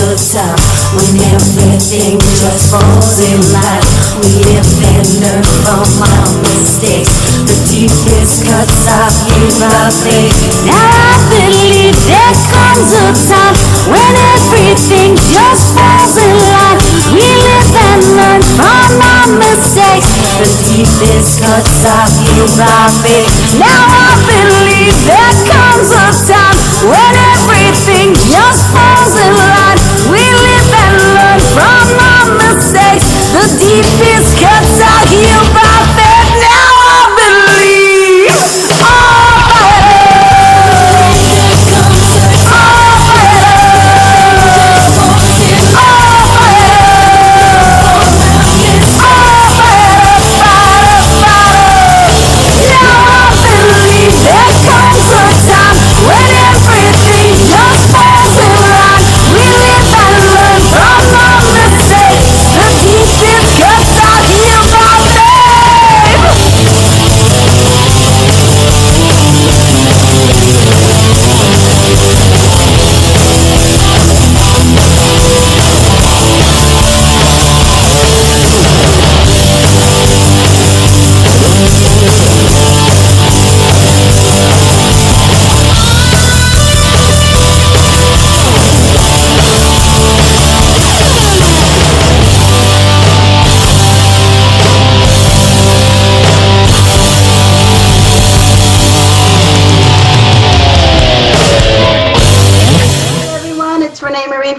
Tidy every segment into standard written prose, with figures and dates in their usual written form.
of time when everything just falls in line. We live and learn from our mistakes. The deepest cuts are in our faith. Now I believe there comes a time when everything just falls in line. We live and learn from our mistakes. The deepest cuts are in our faith. Now I believe there comes a time when everything just falls in line. We live and learn from our mistakes. The deepest cuts are healed by faith. Now I believe.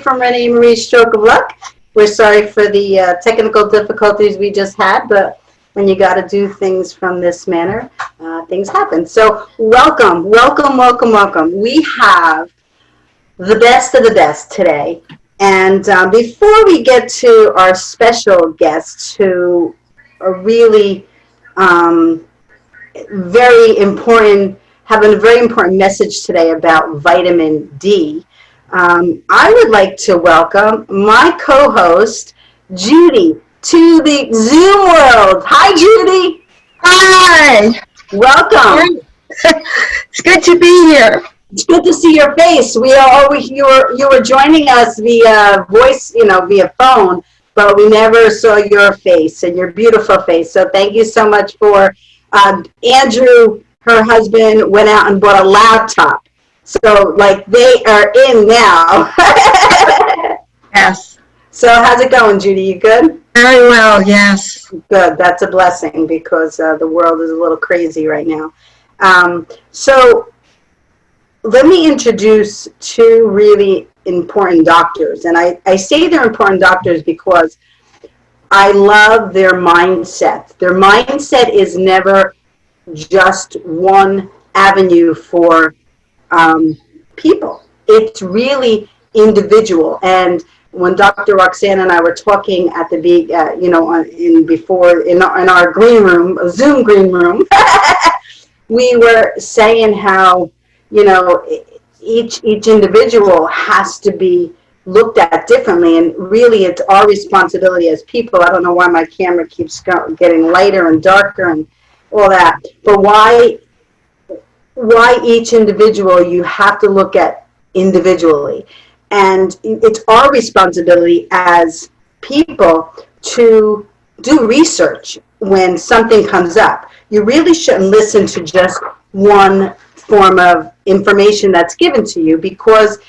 From ReneMarie Stroke of Luck. We're sorry for the technical difficulties we just had, but when you got to do things from this manner, things happen. So welcome, welcome, welcome, welcome. We have the best of the best today. And before we get to our special guests who are really very important, having a very important message today about vitamin D, I would like to welcome my co-host, Judy, to the Zoom world. Hi, Judy. Hi. Welcome. It's good to be here. It's good to see your face. You were joining us via voice, via phone, but we never saw your face and your beautiful face. So thank you so much for Andrew, her husband, went out and bought a laptop. So, they are in now. Yes. So, how's it going, Judy? You good? Very well, yes. Good. That's a blessing because the world is a little crazy right now. So, let me introduce two really important doctors. And I say they're important doctors because I love their mindset. Their mindset is never just one avenue for people. It's really individual. And when Dr. Roxanne and I were talking at the in our green room, a Zoom green room, we were saying how each individual has to be looked at differently, and really it's our responsibility as people. I don't know why my camera keeps getting lighter and darker and all that, but why each individual you have to look at individually. And it's our responsibility as people to do research when something comes up. You really shouldn't listen to just one form of information that's given to you, because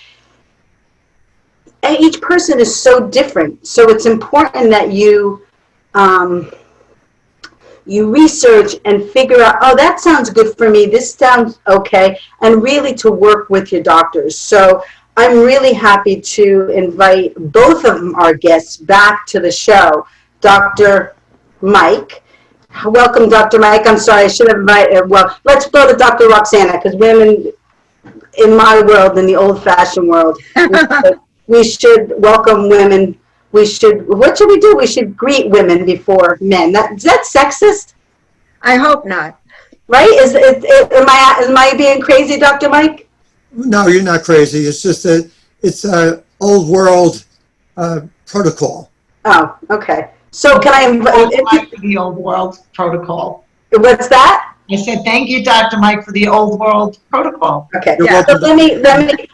each person is so different. So it's important that you research and figure out, oh, that sounds good for me, this sounds okay, and really to work with your doctors. So I'm really happy to invite both of our guests back to the show. Dr. Mike. Welcome, Dr. Mike. I'm sorry, I should have invited, well, let's go to Dr. Roxana, because women in my world, in the old-fashioned world, we should welcome women. What should we do? We should greet women before men. Is that sexist? I hope not. Right? Am I being crazy, Dr. Mike? No, you're not crazy. It's just that it's a old world protocol. Oh, okay. So can I invite the old world protocol? What's that? I said thank you, Dr. Mike, for the old world protocol. Okay. Yeah. So let me.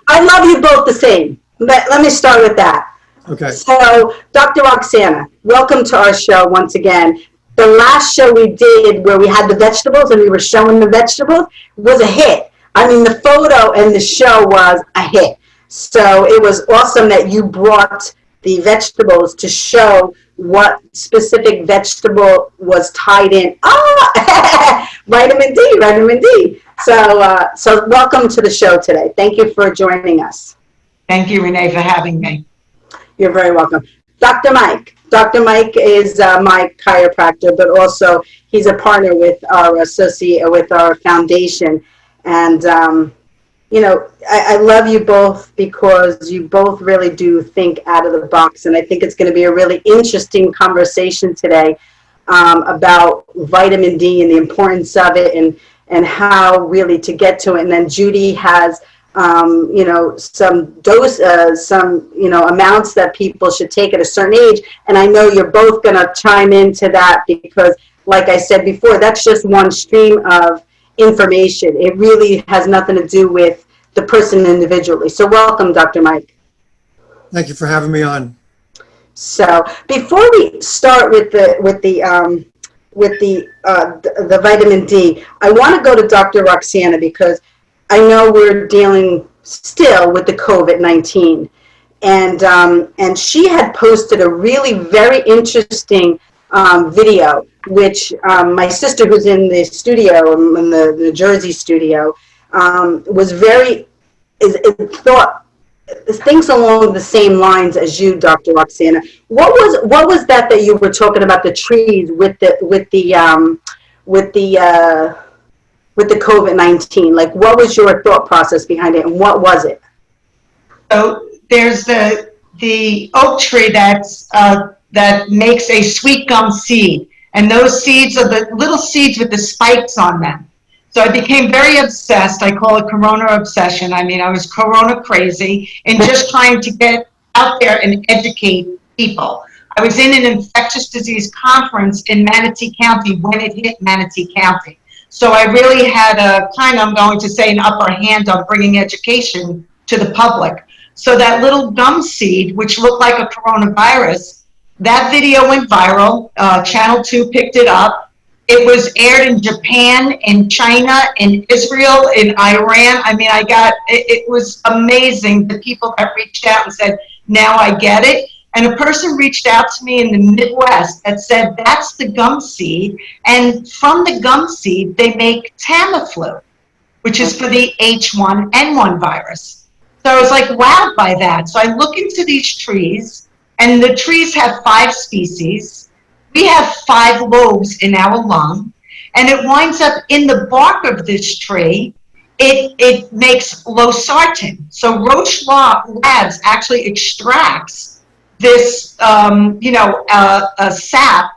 I love you both the same. Let me start with that. Okay. So, Dr. Roxana, welcome to our show once again. The last show we did where we had the vegetables and we were showing the vegetables was a hit. I mean, the photo and the show was a hit. So it was awesome that you brought the vegetables to show what specific vegetable was tied in. Ah, vitamin D, vitamin D. So welcome to the show today. Thank you for joining us. Thank you, Renee, for having me. You're very welcome. Dr. Mike. Dr. Mike is my chiropractor, but also he's a partner with our associate, with our foundation. And, you know, I love you both because you both really do think out of the box. And I think it's going to be a really interesting conversation today about vitamin D and the importance of it and how really to get to it. And then Judy has you know, some you know, amounts that people should take at a certain age. And I know you're both going to chime into that because, like I said before, that's just one stream of information. It really has nothing to do with the person individually. So welcome, Dr. Mike. Thank you for having me on. So before we start with the vitamin D, I want to go to Dr. Roxana because I know we're dealing still with the COVID-19, and she had posted a really very interesting video, which my sister, who's in the studio, in the New Jersey studio, was very thought things along the same lines as you, Dr. Roxana. What was that you were talking about, the trees with the COVID-19? Like, what was your thought process behind it, and what was it? So there's the oak tree that makes a sweet gum seed, and those seeds are the little seeds with the spikes on them. So I became very obsessed. I call it Corona obsession. I mean, I was Corona crazy and just trying to get out there and educate people. I was in an infectious disease conference in Manatee County when it hit Manatee County. So I really had a kind of, I'm going to say, an upper hand on bringing education to the public. So that little gum seed, which looked like a coronavirus, that video went viral. Channel 2 picked it up. It was aired in Japan, in China, in Israel, in Iran. I mean, it was amazing, the people that reached out and said, now I get it. And a person reached out to me in the Midwest that said, that's the gum seed. And from the gum seed, they make Tamiflu, which is for the H1N1 virus. So I was like wowed by that. So I look into these trees, and the trees have 5 species. We have 5 lobes in our lung, and it winds up in the bark of this tree. It makes losartan. So Roche Labs actually extracts this, a sap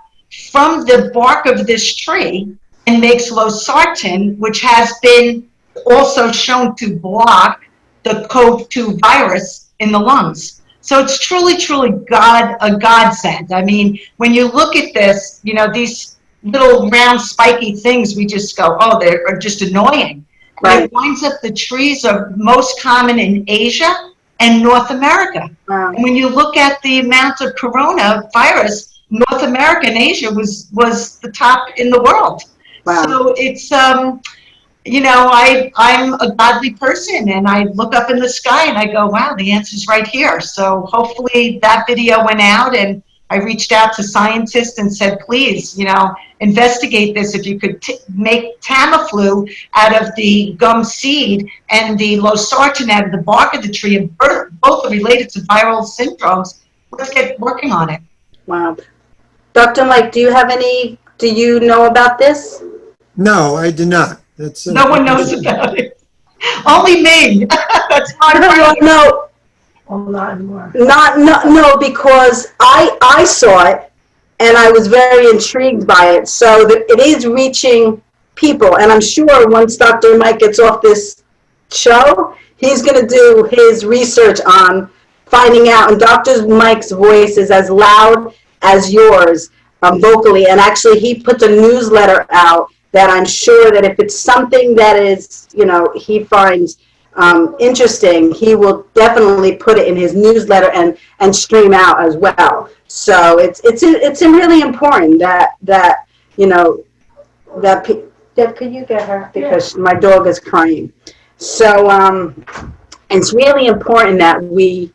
from the bark of this tree and makes losartan, which has been also shown to block the COVID-2 virus in the lungs. So it's truly, truly a godsend. I mean, when you look at this, you know, these little round spiky things, we just go, oh, they're just annoying. Right. It winds up the trees are most common in Asia and North America. Wow. And when you look at the amount of coronavirus, North America and Asia was the top in the world. Wow. So it's, you know, I'm a godly person, and I look up in the sky and I go, wow, the answer's right here. So hopefully that video went out, and I reached out to scientists and said, please, you know, investigate this. If you could make Tamiflu out of the gum seed and the losartan out of the bark of the tree, and both are related to viral syndromes, let's get working on it. Wow. Dr. Mike, do you know about this? No, I did not. No one knows about it. Only me. That's hard. No. Well, not anymore. No, because I saw it and I was very intrigued by it. So it is reaching people, and I'm sure once Dr. Mike gets off this show, he's going to do his research on finding out. And Dr. Mike's voice is as loud as yours vocally, and actually he puts a newsletter out that I'm sure that if it's something that is, you know, he finds interesting, he will definitely put it in his newsletter and stream out as well. So it's really important that you know that. Deb, could you get her, because my dog is crying. So it's really important that we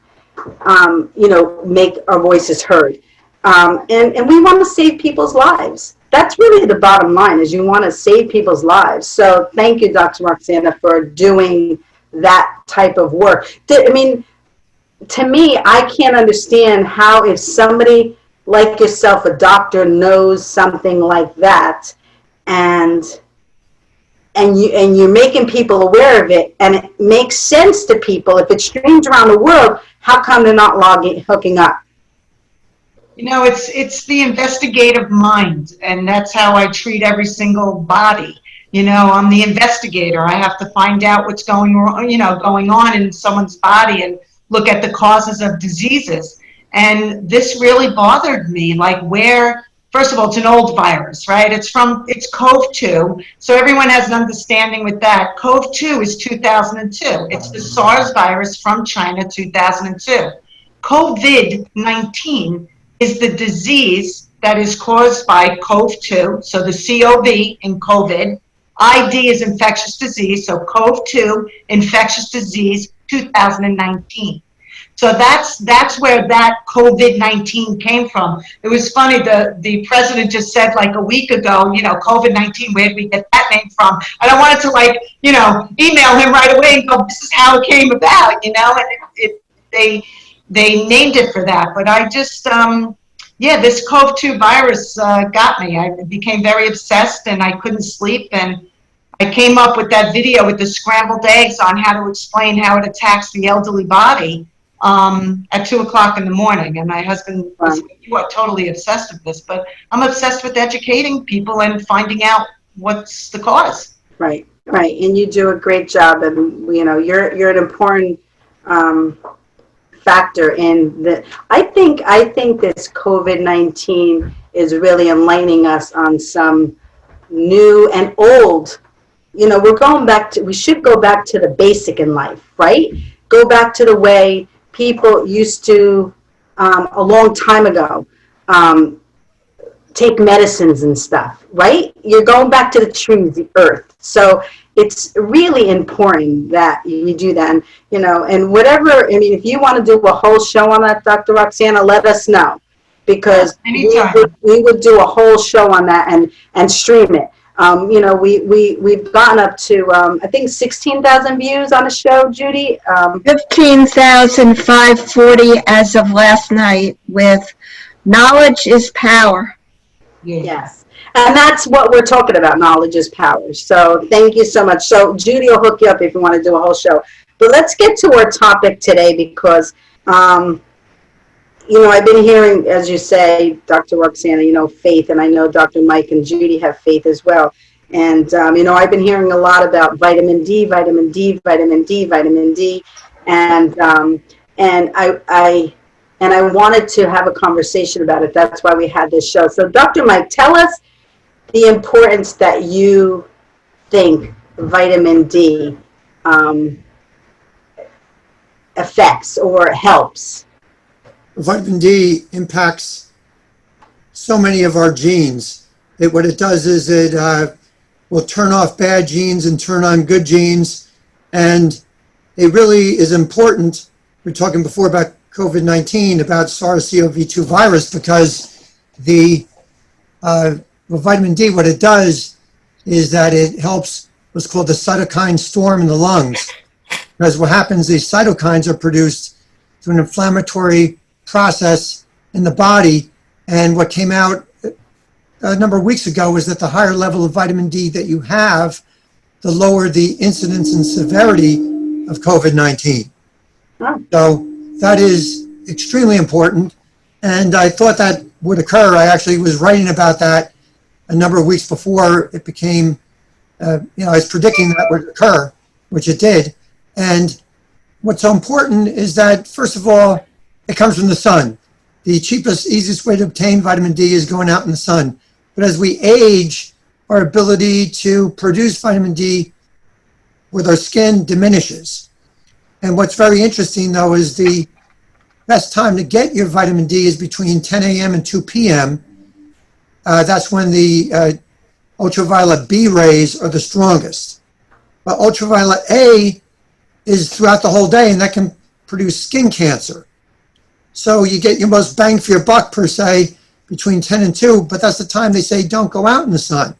make our voices heard. And we want to save people's lives. That's really the bottom line, is you want to save people's lives. So thank you, Dr. Roxana, for doing that type of work. I mean, to me, I can't understand how, if somebody like yourself, a doctor, knows something like that, and you're making people aware of it, and it makes sense to people. If it streams around the world, how come they're not hooking up? It's the investigative mind, and that's how I treat every single body. I'm the investigator. I have to find out what's going on in someone's body and look at the causes of diseases. And this really bothered me, first of all, it's an old virus, right? It's CoV-2, so everyone has an understanding with that. CoV-2 is 2002. It's the SARS virus from China, 2002. COVID-19 is the disease that is caused by CoV-2, so the COV in COVID. ID is infectious disease, so CoV-2, infectious disease, 2019. So that's where that COVID-19 came from. It was funny, the president just said like a week ago, COVID-19, where did we get that name from? And I wanted to email him right away and go, this is how it came about, and they named it for that. But I just, this CoV-2 virus got me. I became very obsessed and I couldn't sleep. And I came up with that video with the scrambled eggs on how to explain how it attacks the elderly body at 2 o'clock in the morning. And my husband was, you are totally obsessed with this, but I'm obsessed with educating people and finding out what's the cause. Right. And you do a great job. And, you're an important factor in the. I think this COVID-19 is really enlightening us on some new and old. We should go back to the basic in life, right? Go back to the way people used to, a long time ago, take medicines and stuff, right? You're going back to the trees, the earth. So it's really important that you do that. And whatever, if you want to do a whole show on that, Dr. Roxana, let us know, because we would do a whole show on that and stream it. We've gotten up to, I think 16,000 views on the show, Judy. 15,540 as of last night, with Knowledge is Power. Yes. And that's what we're talking about. Knowledge is power. So thank you so much. So Judy will hook you up if you want to do a whole show. But let's get to our topic today, because, I've been hearing, as you say, Dr. Roxana, faith, and I know Dr. Mike and Judy have faith as well. And, I've been hearing a lot about vitamin D, and I wanted to have a conversation about it. That's why we had this show. So Dr. Mike, tell us the importance that you think vitamin D affects or helps. Vitamin D impacts so many of our genes. What it does is it will turn off bad genes and turn on good genes. And it really is important. We were talking before about COVID-19, about SARS-CoV-2 virus, because the vitamin D, what it does is that it helps what's called the cytokine storm in the lungs. Because what happens, these cytokines are produced through an inflammatory process in the body. And what came out a number of weeks ago was that the higher level of vitamin D that you have, the lower the incidence and severity of COVID-19. So that is extremely important. And I thought that would occur. I actually was writing about that a number of weeks before it became, I was predicting that would occur, which it did. And what's so important is that, first of all, it comes from the sun. The cheapest, easiest way to obtain vitamin D is going out in the sun. But as we age, our ability to produce vitamin D with our skin diminishes. And what's very interesting, though, is the best time to get your vitamin D is between 10 a.m. and 2 p.m. That's when the ultraviolet B rays are the strongest. But ultraviolet A is throughout the whole day, and that can produce skin cancer. So you get your most bang for your buck, per se, between 10 and 2, but that's the time they say don't go out in the sun.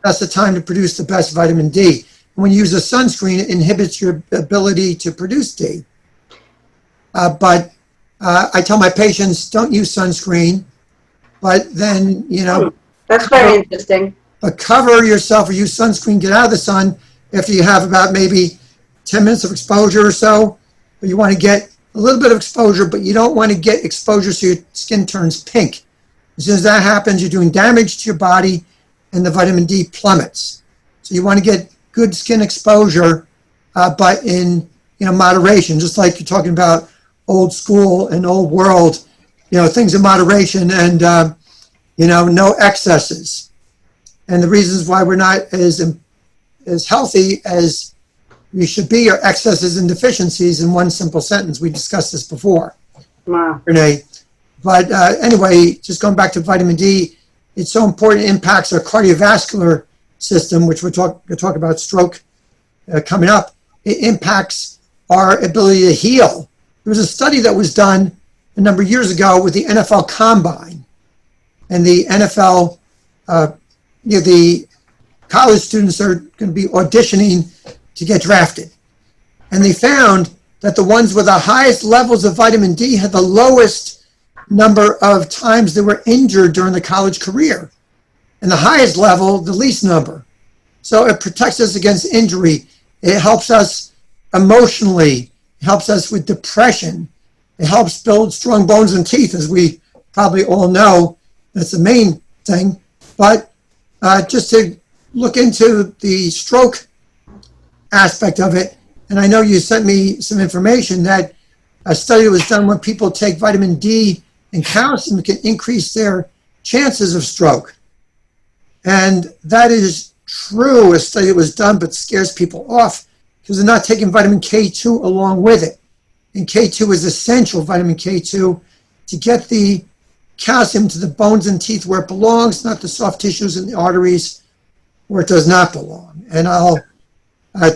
That's the time to produce the best vitamin D. When you use a sunscreen, it inhibits your ability to produce D. But I tell my patients, don't use sunscreen, but then, That's very interesting. but cover yourself or use sunscreen, get out of the sun after you have about maybe 10 minutes of exposure or so. But you want to get a little bit of exposure, but you don't want to get exposure so your skin turns pink. As soon as that happens, you're doing damage to your body and the vitamin D plummets. So you want to get good skin exposure, but in moderation, just like you're talking about old school and old world, things in moderation and, no excesses. And the reasons why we're not as healthy as we should be are excesses and deficiencies in one simple sentence. We discussed this before, Wow. Renee. But anyway, just going back to vitamin D, it's so important. It impacts our cardiovascular system, which we'll talk about stroke coming up. It impacts our ability to heal. There was a study that was done a number of years ago with the NFL Combine. And the NFL, the college students are going to be auditioning to get drafted. And they found that the ones with the highest levels of vitamin D had the lowest number of times they were injured during the college career. And the highest level, the least number. So it protects us against injury. It helps us emotionally. It helps us with depression. It helps build strong bones and teeth, as we probably all know. That's the main thing. But just to look into the stroke aspect of it, and I know you sent me some information that a study was done when people take vitamin D and calcium can increase their chances of stroke. And that is true. A study was done, but scares people off because they're not taking vitamin K2 along with it. And K2 is essential, vitamin K2, to get the calcium to the bones and teeth where it belongs, not the soft tissues and the arteries where it does not belong. And I'll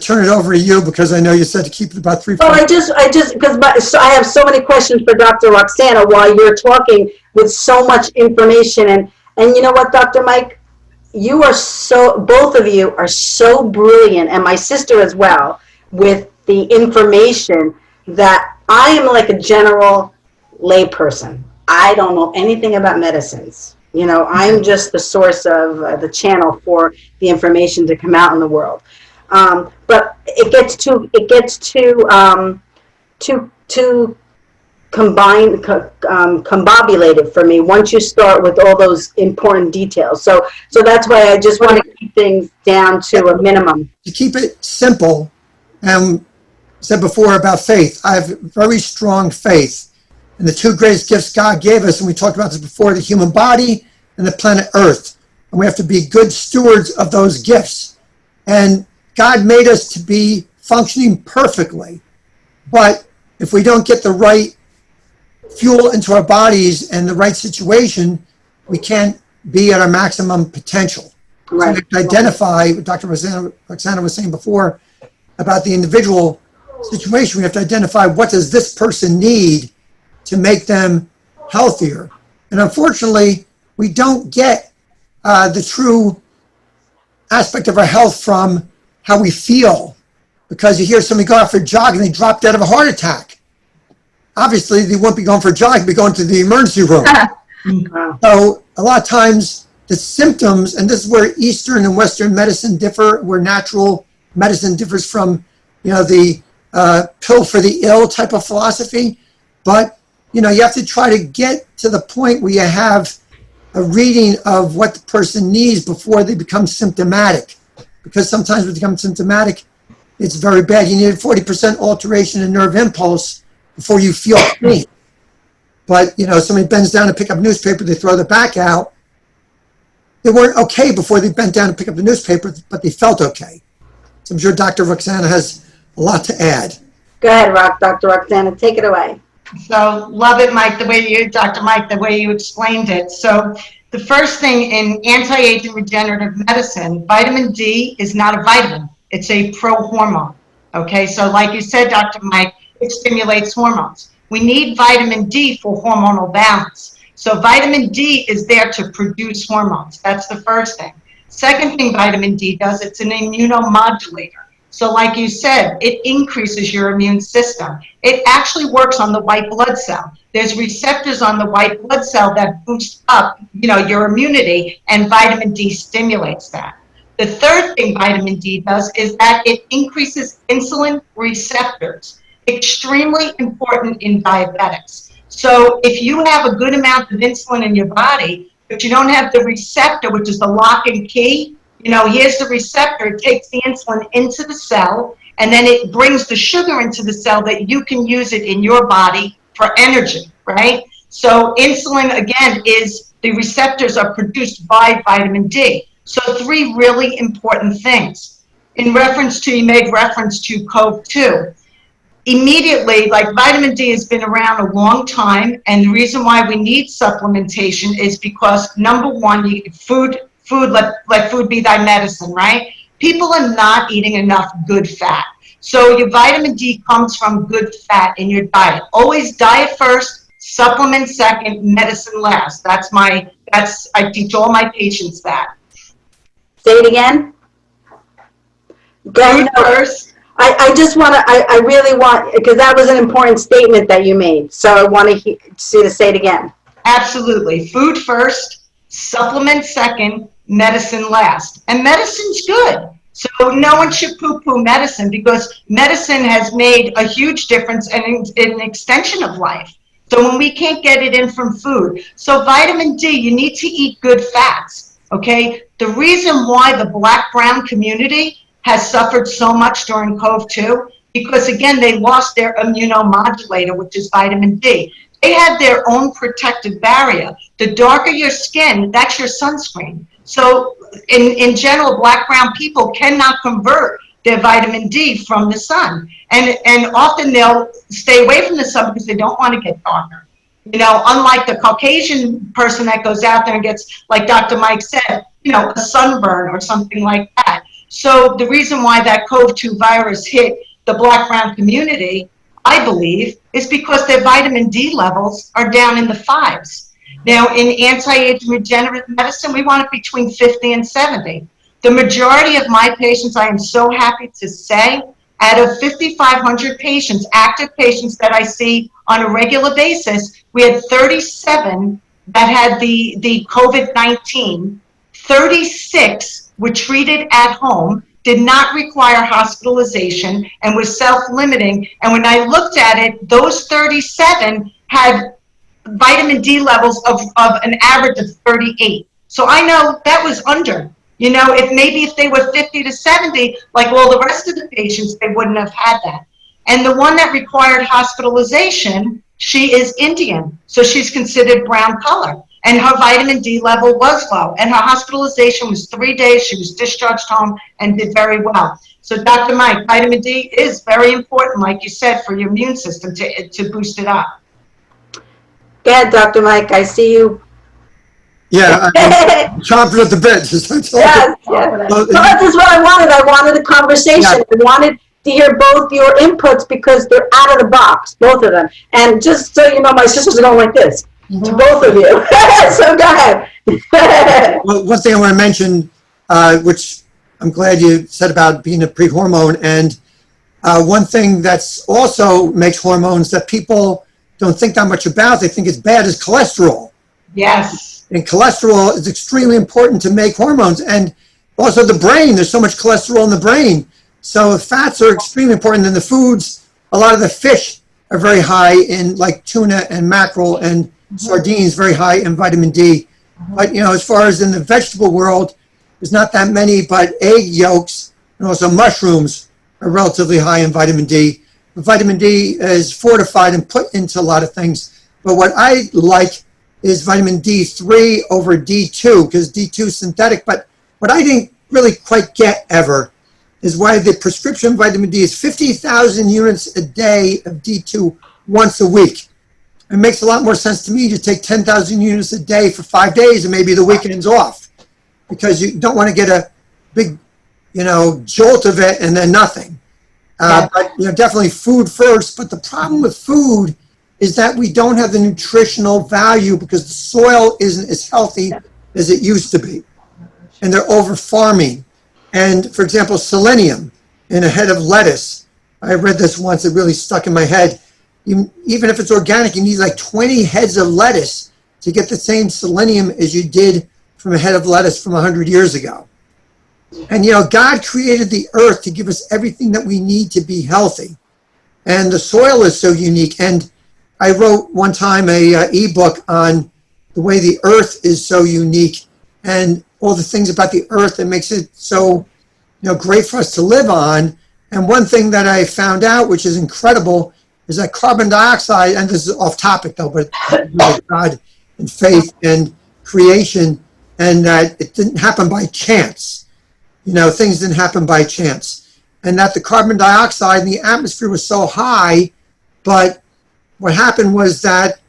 turn it over to you because I know you said to keep it about 3 Well, minutes. because I have so many questions for Dr. Roxana while you're talking with so much information. And you know what, Dr. Mike? Both of you are so brilliant, and my sister as well, with the information that I am like a general layperson. I don't know anything about medicines. I'm just the source of the channel for the information to come out in the world. But it gets too combobulated for me once you start with all those important details. So that's why I just want to keep things down to a minimum. To keep it simple, and said before about faith, I have very strong faith in the two greatest gifts God gave us, and we talked about this before, the human body and the planet Earth. And we have to be good stewards of those gifts. And God made us to be functioning perfectly. But if we don't get the right fuel into our bodies and the right situation, we can't be at our maximum potential. Right. So we have to identify, what Dr. Roxana was saying before, about the individual situation. We have to identify what does this person need to make them healthier. And unfortunately, we don't get the true aspect of our health from how we feel. Because you hear somebody go out for a jog and they drop dead of a heart attack. Obviously, they won't be going for a jog, they'll be going to the emergency room. So a lot of times the symptoms, and this is where Eastern and Western medicine differ, where natural medicine differs from, the pill for the ill type of philosophy. But, you have to try to get to the point where you have a reading of what the person needs before they become symptomatic. Because sometimes when they become symptomatic, it's very bad. You need a 40% alteration in nerve impulse before you feel clean. But, somebody bends down to pick up a newspaper, they throw their back out. They weren't okay before they bent down to pick up the newspaper, but they felt okay. So I'm sure Dr. Roxana has a lot to add. Go ahead, Dr. Roxana, take it away. So love it, Mike, Dr. Mike, the way you explained it. So the first thing in anti-aging regenerative medicine, vitamin D is not a vitamin. It's a pro-hormone. Okay, so like you said, Dr. Mike, it stimulates hormones. We need vitamin D for hormonal balance. So vitamin D is there to produce hormones. That's the first thing. Second thing vitamin D does, it's an immunomodulator. So like you said, it increases your immune system. It actually works on the white blood cell. There's receptors on the white blood cell that boost up, your immunity, and vitamin D stimulates that. The third thing vitamin D does is that it increases insulin receptors, extremely important in diabetics. So if you have a good amount of insulin in your body, but you don't have the receptor, which is the lock and key, here's the receptor, it takes the insulin into the cell, and then it brings the sugar into the cell that you can use it in your body for energy, right? So insulin, again, the receptors are produced by vitamin D. So 3 really important things. You made reference to COV2. Immediately, like vitamin D has been around a long time, and the reason why we need supplementation is because, number one, let food be thy medicine, right? People are not eating enough good fat. So your vitamin D comes from good fat in your diet. Always diet first, supplement second, medicine last. I teach all my patients that. Say it again. Food first. I just want to, I really want, because that was an important statement that you made. So I want to see you to say it again. Absolutely. Food first, supplement second, medicine last. And medicine's good. So no one should poo-poo medicine, because medicine has made a huge difference and an extension of life. So when we can't get it in from food. So vitamin D, you need to eat good fats, okay? The reason why the black-brown community has suffered so much during COV2, because again, they lost their immunomodulator, which is vitamin D. They have their own protective barrier. The darker your skin, that's your sunscreen. So in general, black-brown people cannot convert their vitamin D from the sun. And often they'll stay away from the sun because they don't want to get darker. Unlike the Caucasian person that goes out there and gets, like Dr. Mike said, a sunburn or something like that. So the reason why that COV2 virus hit the black-brown community, I believe, is because their vitamin D levels are down in the 5s. Now, in anti-aging regenerative medicine, we want it between 50 and 70. The majority of my patients, I am so happy to say, out of 5,500 patients, active patients that I see on a regular basis, we had 37 that had the COVID-19, 36 were treated at home, did not require hospitalization, and was self-limiting. And when I looked at it, those 37 had vitamin D levels of an average of 38. So I know that was under. If they were 50 to 70, like all the rest of the patients, they wouldn't have had that. And the one that required hospitalization, she is Indian, so she's considered brown color. And her vitamin D level was low. And her hospitalization was 3 days. She was discharged home and did very well. So Dr. Mike, vitamin D is very important, like you said, for your immune system to boost it up. Go ahead, Dr. Mike. I see you. Yeah, I'm chomping at the bit. Yes, yes. Well, this is what I wanted. I wanted a conversation. Yeah. I wanted to hear both your inputs because they're out of the box, both of them. And just so you know, my sisters are going like this to both of you. So go ahead. Well, one thing I want to mention, which I'm glad you said about being a pre-hormone, and one thing that's also makes hormones that people don't think that much about, they think it's bad, is cholesterol. Yes. And cholesterol is extremely important to make hormones. And also the brain, there's so much cholesterol in the brain. So fats are extremely important in the foods. A lot of the fish are very high in, like tuna and mackerel and sardines, very high in vitamin D. But, as far as in the vegetable world, there's not that many, but egg yolks and also mushrooms are relatively high in vitamin D. But vitamin D is fortified and put into a lot of things. But what I like is vitamin D3 over D2, because D2 is synthetic. But what I didn't really quite get ever is why the prescription vitamin D is 50,000 units a day of D2 once a week. It makes a lot more sense to me to take 10,000 units a day for 5 days and maybe the weekends off, because you don't want to get a big, jolt of it and then nothing. But definitely food first. But the problem with food is that we don't have the nutritional value because the soil isn't as healthy as it used to be, and they're over farming. And for example, selenium in a head of lettuce. I read this once; it really stuck in my head. Even if it's organic, you need like 20 heads of lettuce to get the same selenium as you did from a head of lettuce from 100 years ago. And God created the earth to give us everything that we need to be healthy. And the soil is so unique. And I wrote one time a ebook on the way the earth is so unique and all the things about the earth that makes it so great for us to live on. And one thing that I found out, which is incredible, is that carbon dioxide, and this is off topic though, but God and faith and creation, and that it didn't happen by chance. Things didn't happen by chance. And that the carbon dioxide in the atmosphere was so high, but what happened was that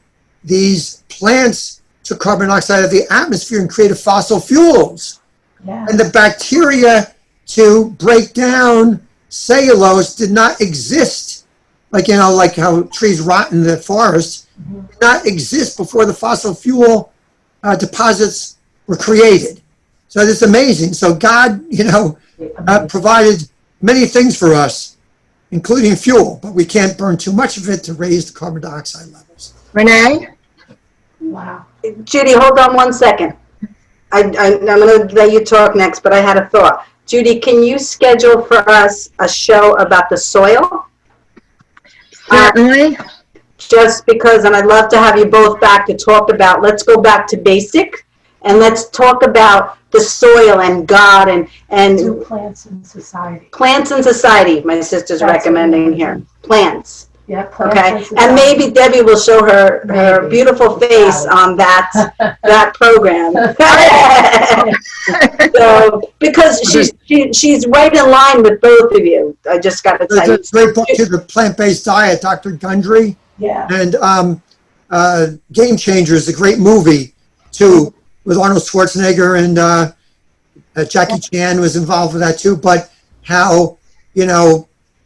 these plants took carbon dioxide out of the atmosphere and created fossil fuels. Yeah. And the bacteria to break down cellulose did not exist. Like how trees rot in the forest, did not exist before the fossil fuel deposits were created. So it's amazing. So God, provided many things for us, including fuel, but we can't burn too much of it to raise the carbon dioxide levels. Renee? Wow. Judy, hold on 1 second. I'm going to let you talk next, but I had a thought. Judy, can you schedule for us a show about the soil? Certainly. Just because, and I'd love to have you both back to talk about, let's go back to basic, and let's talk about the soil and God and Do plants in society. Plants in society, my sister's recommending here. Plants. Yeah, plants Okay. in society. And maybe Debbie will show her beautiful face on that program. So, because she's right in line with both of you. I just got to tell you. There's a great book to the plant-based diet, Dr. Gundry. Yeah. And Game Changers, a great movie too, with Arnold Schwarzenegger, and Jackie Chan was involved with that too. But how,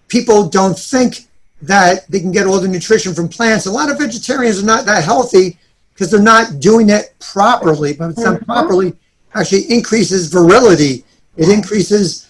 people don't think that they can get all the nutrition from plants. A lot of vegetarians are not that healthy because they're not doing it properly. But it's done properly, actually increases virility. It increases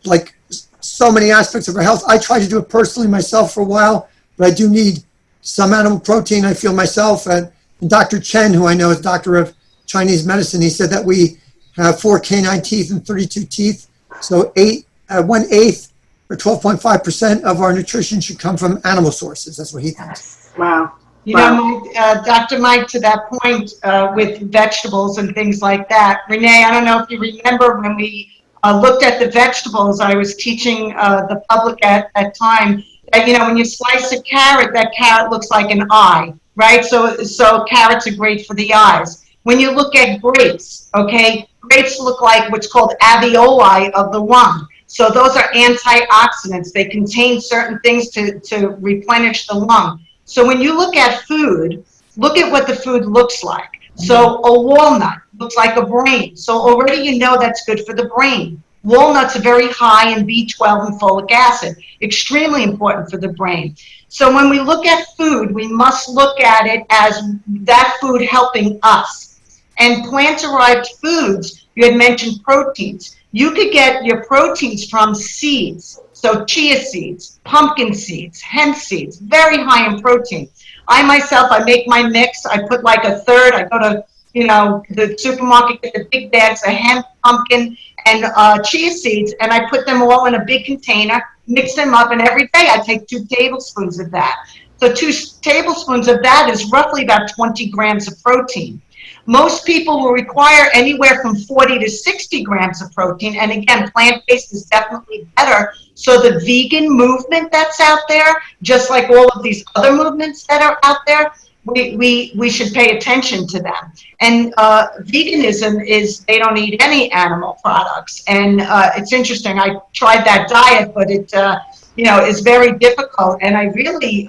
like so many aspects of our health. I tried to do it personally myself for a while, but I do need some animal protein, I feel myself. And Dr. Chen, who I know is doctor of Chinese medicine, he said that we have 4 canine teeth and 32 teeth. So 1/8 or 12.5% of our nutrition should come from animal sources. That's what he thinks. Wow. Dr. Mike, to that point with vegetables and things like that, Renee, I don't know if you remember when we looked at the vegetables, I was teaching the public at that time that, when you slice a carrot, that carrot looks like an eye, right? So carrots are great for the eyes. When you look at grapes, okay, grapes look like what's called alveoli of the lung. So those are antioxidants. They contain certain things to replenish the lung. So when you look at food, look at what the food looks like. So a walnut looks like a brain. So already that's good for the brain. Walnuts are very high in B12 and folic acid, extremely important for the brain. So when we look at food, we must look at it as that food helping us. And plant-derived foods, you had mentioned proteins. You could get your proteins from seeds. So chia seeds, pumpkin seeds, hemp seeds, very high in protein. I make my mix. I put like a third. I go to, the supermarket, get the big bags of hemp, pumpkin, and chia seeds, and I put them all in a big container, mix them up, and every day I take 2 tablespoons of that. So 2 tablespoons of that is roughly about 20 grams of protein. Most people will require anywhere from 40 to 60 grams of protein. And again, plant-based is definitely better. So the vegan movement that's out there, just like all of these other movements that are out there, we should pay attention to them. And veganism is they don't eat any animal products. And it's interesting. I tried that diet, but it is very difficult. And I really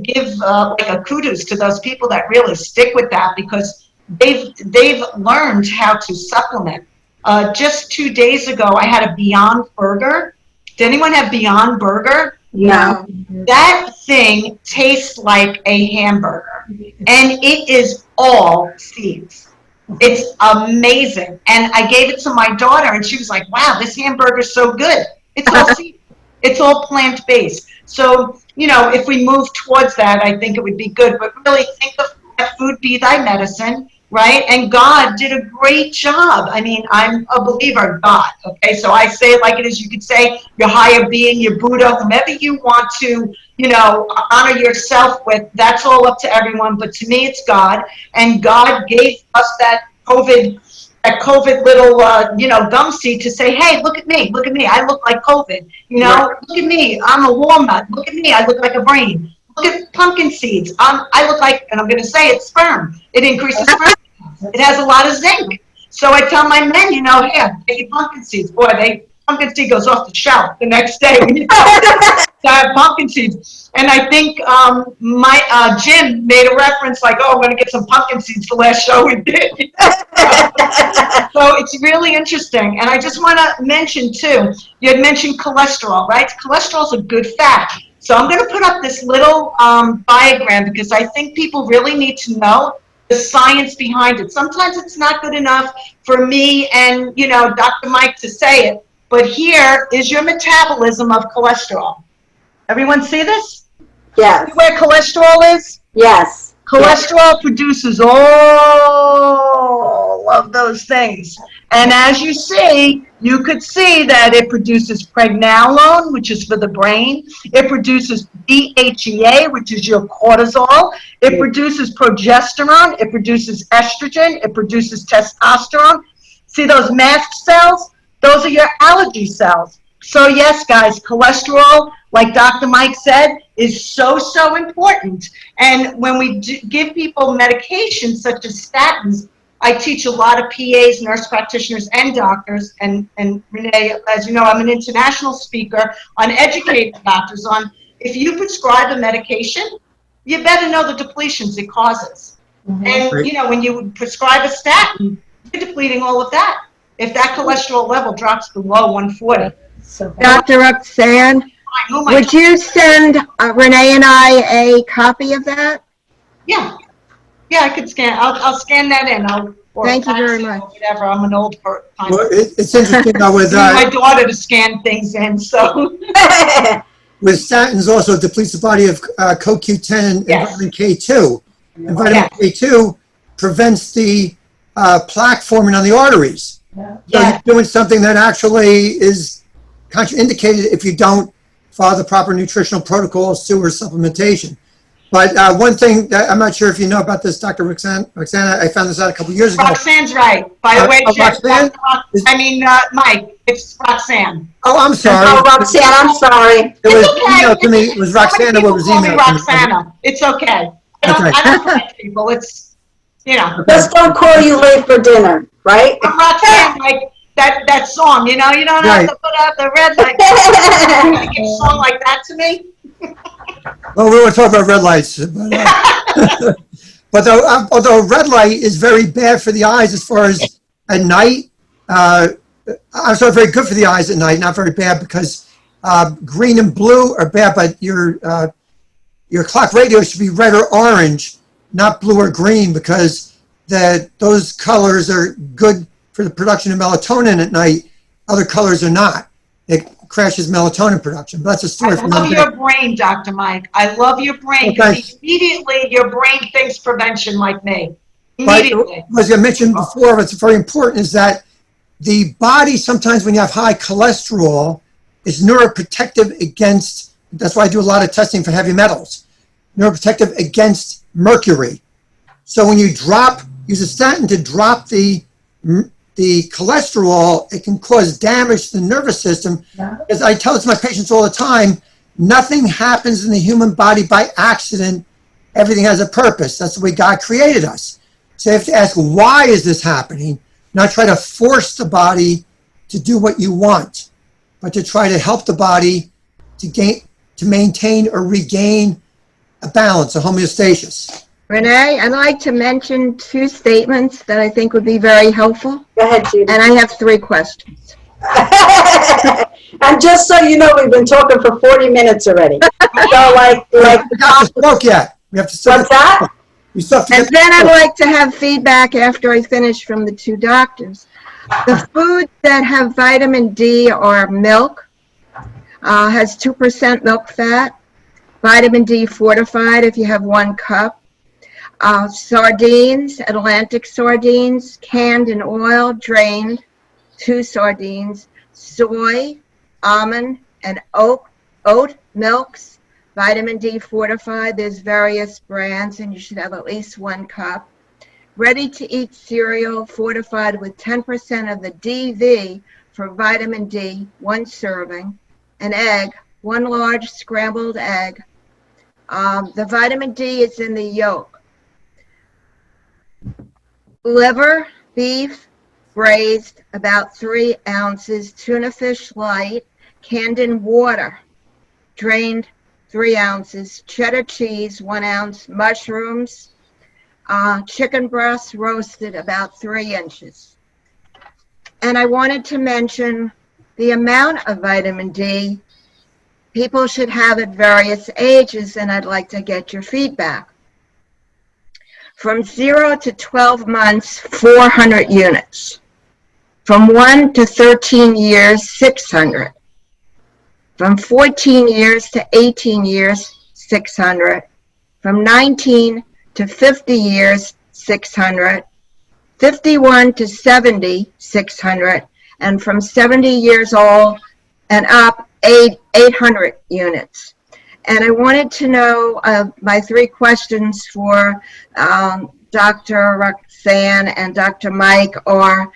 give like a kudos to those people that really stick with that, because they've learned how to supplement. Just 2 days ago, I had a Beyond Burger. Did anyone have Beyond Burger? No. That thing tastes like a hamburger, and it is all seeds. It's amazing. And I gave it to my daughter, and she was like, wow, this hamburger's so good. It's all seeds. It's all plant-based. So, if we move towards that, I think it would be good. But really think of let food be thy medicine, right? And God did a great job. I mean, I'm a believer in God, okay? So I say it like it is. You could say your higher being, your Buddha, whomever you want to, honor yourself with. That's all up to everyone. But to me, it's God. And God gave us that COVID little, gum seed to say, hey, look at me, I look like COVID, look at me, I'm a walnut, look at me, I look like a brain, look at pumpkin seeds, I look like, and I'm going to say it's sperm, it increases sperm, it has a lot of zinc. So I tell my men, here, take your pumpkin seeds, boy, pumpkin seed goes off the shelf the next day when you have pumpkin seeds. And I think my Jim made a reference like, oh, I'm going to get some pumpkin seeds the last show we did. So it's really interesting. And I just want to mention, too, you had mentioned cholesterol, right? Cholesterol is a good fat. So I'm going to put up this little diagram because I think people really need to know the science behind it. Sometimes it's not good enough for me and, Dr. Mike to say it. But here is your metabolism of cholesterol. Everyone see this? Yes. See where cholesterol is? Yes. Cholesterol produces all of those things. And as you see, you could see that it produces pregnenolone, which is for the brain. It produces DHEA, which is your cortisol. It produces progesterone. It produces estrogen. It produces testosterone. See those mast cells? Those are your allergy cells. So yes, guys, cholesterol, like Dr. Mike said, is so, so important. And when we give people medications such as statins, I teach a lot of PAs, nurse practitioners, and doctors. And Renee, as you know, I'm an international speaker on educating doctors on if you prescribe a medication, you better know the depletions it causes. And, when you prescribe a statin, you're depleting all of that. If that cholesterol level drops below 140. Dr. Roxanne, would you send Renee and I a copy of that? Yeah, I could scan. I'll scan that in. Thank you very much. Whatever. I'm an old person. Well, it's interesting now with my daughter to scan things in. So with statins also depletes the body of CoQ10 and vitamin K2. And vitamin K2 prevents the plaque forming on the arteries. So you're doing something that actually is contraindicated if you don't follow the proper nutritional protocols, sewer supplementation. But one thing that I'm not sure if you know about this, Dr. Roxana, I found this out a couple years ago. Roxanne's right. By the way, Roxanne? Mike, it's Roxanne. Oh, I'm sorry. Oh, Roxanne, I'm sorry. It was okay. emailed to me. It was Roxana what was emailed to me. Roxana. It's okay. I don't correct people. It's, Just don't call you late for dinner, right? I'm Roxanne, like that song, you don't have to put out the red light. You're going to give a song like that to me? Well, we were talking about red lights. But although red light is very bad for the eyes as far as at night, I'm sorry, very good for the eyes at night, not very bad because green and blue are bad, but your clock radio should be red or orange, not blue or green, because those colors are good for the production of melatonin at night. Other colors are not. It crashes melatonin production. But that's a story for another day. I love your brain, Dr. Mike. I love your brain. Because immediately your brain thinks prevention like me. Immediately. But, as I mentioned before, what's very important is that the body, sometimes when you have high cholesterol, is neuroprotective against, that's why I do a lot of testing for heavy metals, neuroprotective against mercury. So when you use a statin to drop the cholesterol, it can cause damage to the nervous system. As I tell this to my patients all the time, nothing happens in the human body by accident everything has a purpose. That's the way God created us. So you have to ask, why is this happening? Not try to force the body to do what you want, but to try to help the body to maintain or regain a balance, a homeostasis. Renee, I'd like to mention 2 statements that I think would be very helpful. Go ahead, Judy. And I have 3 questions. And just so you know, we've been talking for 40 minutes already. So like, We haven't got to smoke yet. We have to still what's that? We still have to And then I'd like to have feedback after I finish from the 2 doctors. The foods that have vitamin D are milk, has 2% milk fat, vitamin D fortified if you have 1 cup, sardines, Atlantic sardines, canned in oil, drained, 2 sardines, soy, almond, and oat milks, vitamin D fortified. There's various brands, and you should have at least 1 cup. Ready-to-eat cereal fortified with 10% of the DV for vitamin D, 1 serving. An egg, 1 large scrambled egg. The vitamin D is in the yolk. Liver, beef, braised, about 3 ounces. Tuna fish light, canned in water, drained, 3 ounces. Cheddar cheese, 1 ounce. Mushrooms, chicken breast roasted, about 3 inches. And I wanted to mention the amount of vitamin D people should have at various ages, and I'd like to get your feedback. From 0 to 12 months, 400 units. From 1 to 13 years, 600. From 14 years to 18 years, 600. From 19 to 50 years, 600. 51 to 70, 600. And from 70 years old and up, 800 units. And I wanted to know my 3 questions for Dr. Roxanne and Dr. Mike are,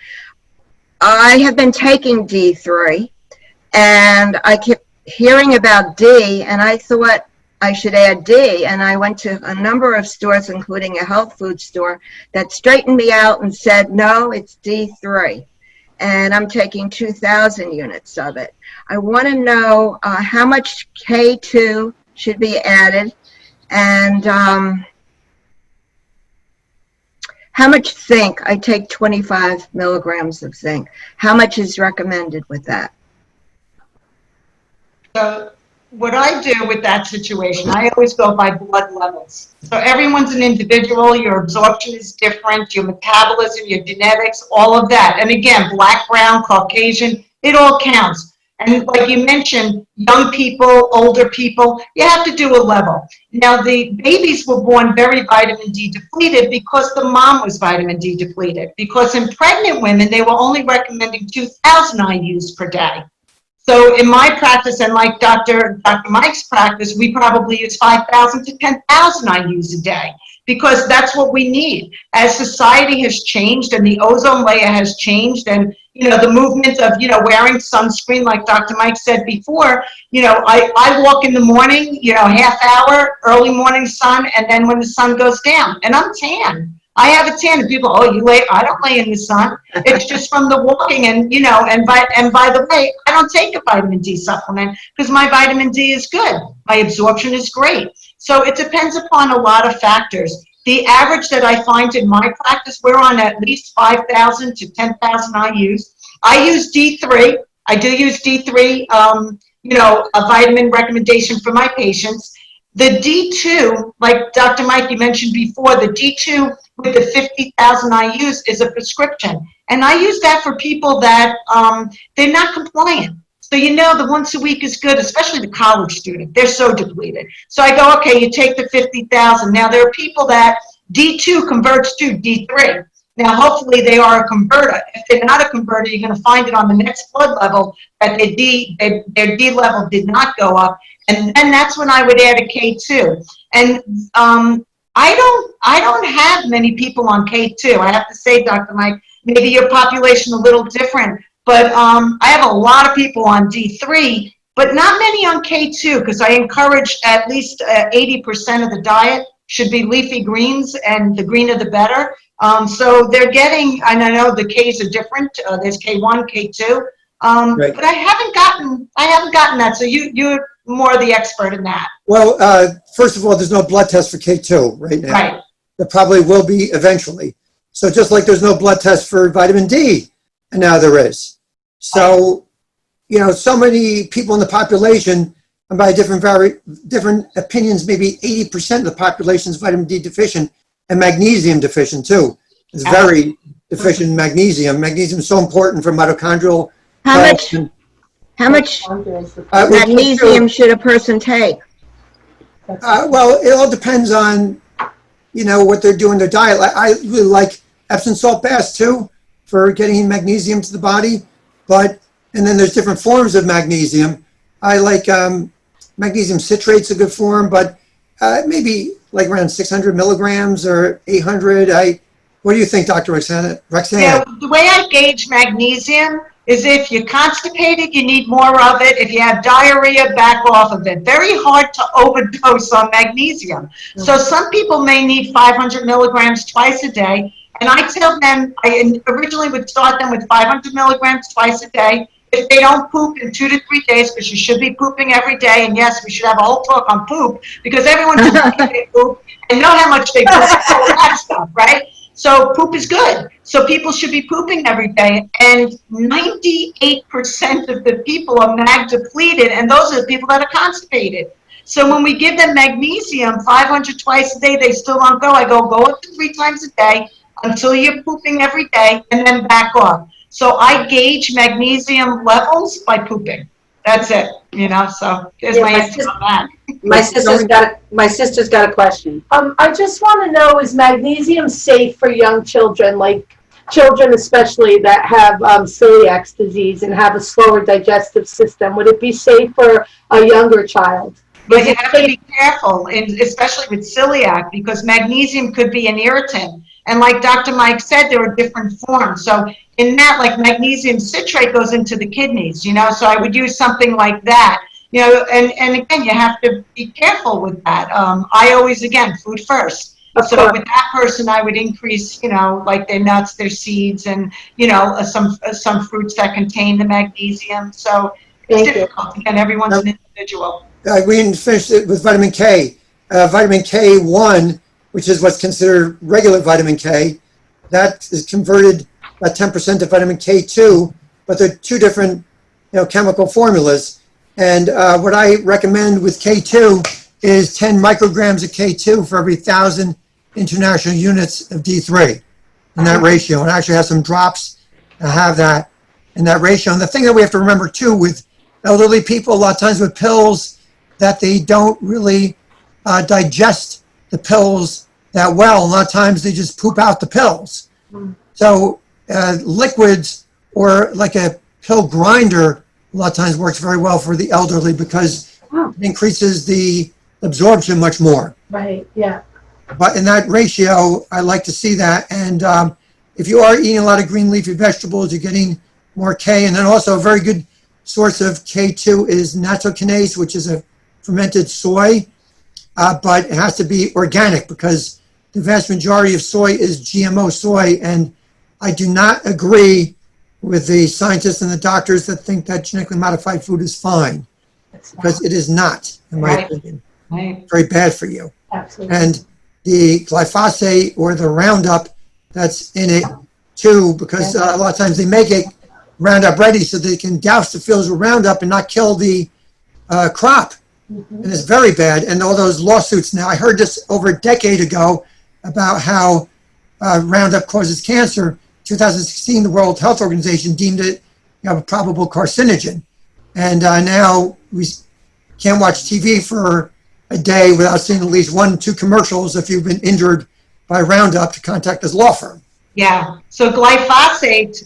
I have been taking D3, and I kept hearing about D, and I thought I should add D, and I went to a number of stores, including a health food store, that straightened me out and said, no, it's D3. And I'm taking 2,000 units of it. I want to know how much K2 should be added, and how much zinc. I take 25 milligrams of zinc. How much is recommended with that? So what I do with that situation, I always go by blood levels. So everyone's an individual, your absorption is different, your metabolism, your genetics, all of that. And again, black, brown, Caucasian, it all counts. And like you mentioned, young people, older people, you have to do a level. Now, the babies were born very vitamin D depleted because the mom was vitamin D depleted. Because in pregnant women, they were only recommending 2,000 IUs per day. So in my practice, and like Dr. Mike's practice, we probably use 5,000 to 10,000 IUs a day, because that's what we need. As society has changed and the ozone layer has changed, and the movement of wearing sunscreen, like Dr. Mike said before, I walk in the morning, half hour, early morning sun, and then when the sun goes down, and I'm tan. I have a tan, and people, oh, you lay? I don't lay in the sun. It's just from the walking, and by the way, I don't take a vitamin D supplement because my vitamin D is good. My absorption is great. So it depends upon a lot of factors. The average that I find in my practice, we're on at least 5,000 to 10,000 IUs. I use D3. I do use D3, a vitamin recommendation for my patients. The D2, like Dr. Mike, you mentioned before, the D2 with the 50,000 IUs is a prescription. And I use that for people that they're not compliant. So the once a week is good, especially the college student. They're so depleted. So I go, okay, you take the 50,000. Now there are people that D2 converts to D3. Now hopefully they are a converter. If they're not a converter, you're going to find it on the next blood level that their D level did not go up. And then that's when I would add a K2. And I don't have many people on K2. I have to say, Dr. Mike, maybe your population a little different. But I have a lot of people on D3, but not many on K2, because I encourage at least 80% of the diet should be leafy greens, and the greener the better. So they're getting, and I know the Ks are different. There's K1, K2, Right. but I haven't gotten that. So you're more the expert in that. Well, first of all, there's no blood test for K2 right now. Right. There probably will be eventually. So just like there's no blood test for vitamin D, and now there is. So, you know, so many people in the population, and by different opinions, maybe 80% of the population is vitamin D deficient and magnesium deficient too. It's very deficient in magnesium. Magnesium is so important for mitochondrial How health. much magnesium should a person take? Well, it all depends on, you know, what they're doing, their diet. I really like Epsom salt baths too for getting magnesium to the body. And then there's different forms of magnesium. I like magnesium citrate's a good form, but maybe like around 600 milligrams or 800. What do you think, Dr. Roxanne? Yeah, the way I gauge magnesium is if you're constipated, you need more of it. If you have diarrhea, back off of it. Very hard to overdose on magnesium. So some people may need 500 milligrams twice a day. And I tell them, I originally would start them with 500 milligrams twice a day. If they don't poop in 2 to 3 days, because you should be pooping every day, and yes, we should have a whole talk on poop, because everyone should they poop and know how much they poop and all that stuff, right? So poop is good. So people should be pooping every day, and 98% of the people are mag depleted, and those are the people that are constipated. So when we give them magnesium, 500 twice a day, they still don't go. I go up to 3 times a day until you're pooping every day, and then back off. So I gauge magnesium levels by pooping. That's it, you know, so there's my answer on that. My sister's got a question. I just want to know, is magnesium safe for young children, like children especially that have celiac disease and have a slower digestive system? Would it be safe for a younger child? But you have to be careful, and especially with celiac, because magnesium could be an irritant. And like Dr. Mike said, there are different forms. So in that, like magnesium citrate goes into the kidneys, you know, so I would use something like that, you know, and again, you have to be careful with that. I always, again, food first. So with that person, I would increase, you know, like their nuts, their seeds, and, you know, some fruits that contain the magnesium. So it's difficult. Again, everyone's an individual. We didn't finish it with vitamin K. Vitamin K1, which is what's considered regular vitamin K, that is converted about 10% to vitamin K2, but they're two different, you know, chemical formulas. And what I recommend with K2 is 10 micrograms of K2 for every 1,000 international units of D3 in that ratio. And I actually have some drops that have that in that ratio. And the thing that we have to remember too with elderly people, a lot of times with pills, that they don't really digest the pills that well. A lot of times they just poop out the pills. So liquids or like a pill grinder a lot of times works very well for the elderly because it increases the absorption much more. Right, yeah. But in that ratio, I like to see that. And if you are eating a lot of green leafy vegetables, you're getting more K. And then also a very good source of K2 is natural kinase, which is a fermented soy. But it has to be organic because the vast majority of soy is GMO soy. And I do not agree with the scientists and the doctors that think that genetically modified food is fine, because it is not, in my opinion. Very bad for you. Absolutely. And the glyphosate or the Roundup that's in it too, because a lot of times they make it Roundup ready so they can douse the fields with Roundup and not kill the crop. And it's very bad. And all those lawsuits now, I heard this over a decade ago about how Roundup causes cancer. 2016, the World Health Organization deemed it a probable carcinogen. And now we can't watch TV for a day without seeing at least 1-2 commercials if you've been injured by Roundup to contact this law firm. Yeah, so glyphosate,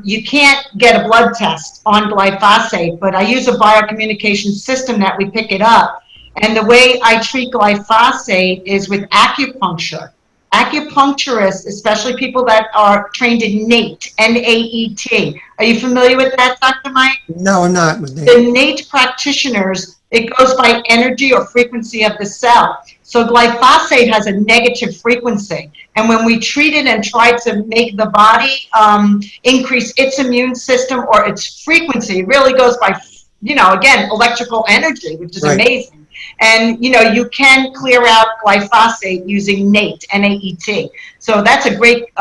you can't get a blood test on glyphosate, but I use a biocommunication system that we pick it up. And the way I treat glyphosate is with acupuncture. Acupuncturists, especially people that are trained in NATE, N-A-E-T. Are you familiar with that, Dr. Mike? No, I'm not with NATE. The NATE practitioners It goes by energy or frequency of the cell. So glyphosate has a negative frequency. And when we treat it and try to make the body increase its immune system or its frequency, it really goes by, again, electrical energy, which is amazing. And, you can clear out glyphosate using NAT, N-A-E-T. So that's a great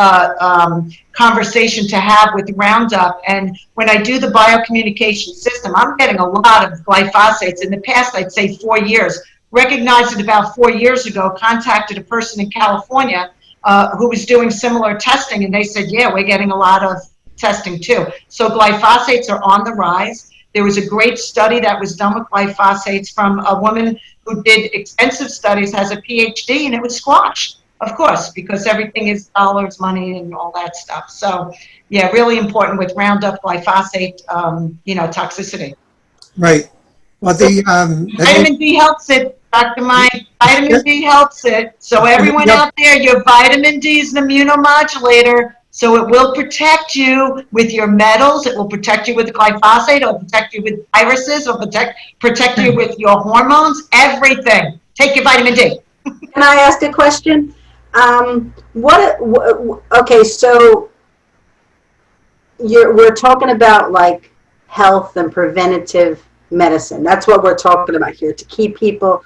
conversation to have with Roundup. And when I do the biocommunication system, I'm getting a lot of glyphosates. In the past, I'd say 4 years. Recognized it about 4 years ago, contacted a person in California who was doing similar testing, and they said, yeah, we're getting a lot of testing too. So glyphosates are on the rise. There was a great study that was done with glyphosates from a woman who did extensive studies, has a PhD, and it was squashed, of course, because everything is dollars, money, and all that stuff. So, yeah, really important with Roundup glyphosate, toxicity. Right. Well, Vitamin D helps it, Dr. Mike. Vitamin D helps it. So everyone out there, your vitamin D is an immunomodulator. So it will protect you with your metals. It will protect you with glyphosate. It will protect you with viruses. It will protect you with your hormones. Everything. Take your vitamin D. Can I ask a question? Okay, so we're talking about like health and preventative medicine. That's what we're talking about here, to keep people